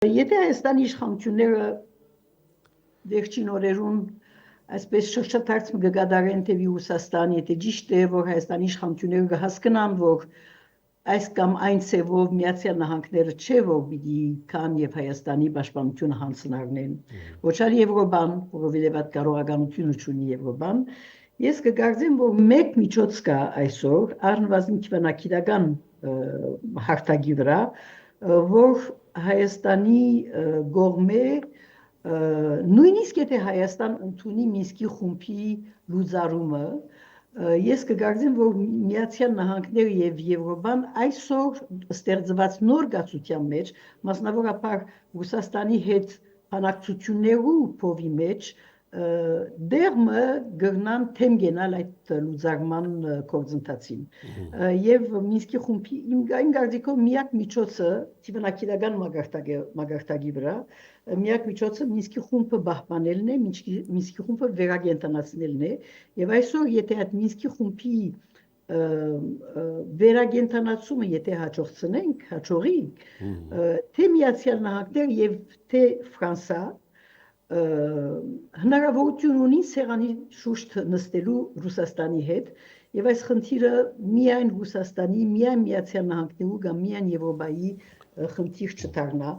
Եթե Հայաստանի իշխանությունները վերջին օրերուն այսպես շրջադարձ կգադարեն թեպի Ռուսաստան, եթե ճիշտ է, որ Հայաստանի իշխանությունները կհասկանան, որ այս կամ այն ցևով Միացյալ Նահանգները չէ, որ պիտի կան եւ Հայաստանի պաշտպանությունը հանձնարնեն, ոչ էլ Եվրոպան, որովհետեւ այդ կարողականությունը չունի Եվրոպան, ես կգարձեմ, որ մեկ միջոց կա այսօր առնվազն քիվանակիրական հարթակի վրա, որ Հայաստանի կողմէ նույնիսկ եթե Հայաստան ընդունի Մինսկի խումբի լուծարումը, ես կգարձեմ, որ Միացյալ Նահանգները եւ Եվրոպան այսօր ստեղծված նոր գացության մեջ, մասնավորապես Ռուսաստանի հետ բանակցություններու փովի մեջ, դերմը գրնան թեմ գենալ այդ լուծարման գործընթացին եւ Մինսկի խումբի իմ գարձիկով միակ միջոցը ցիվանակիրական մագարտակի վրա միակ միջոցը Մինսկի խումբը պահպանելն է, Մինսկի խումբը վերակենդանացնելն է եւ այսօր եթե այդ Մինսկի խումբի վերակենդանացումը եթե հաջողի թե Միացյալ Նահանգներ եւ թե Ֆրանսա հնարավորություն ունի սեղանի շուրջ նստելու Ռուսաստանի հետ եւ այս խնդիրը միայն Ռուսաստանի, միայն Միացյալ Նահանգներու կամ միայն Եվրոպայի խնդիր չդառնա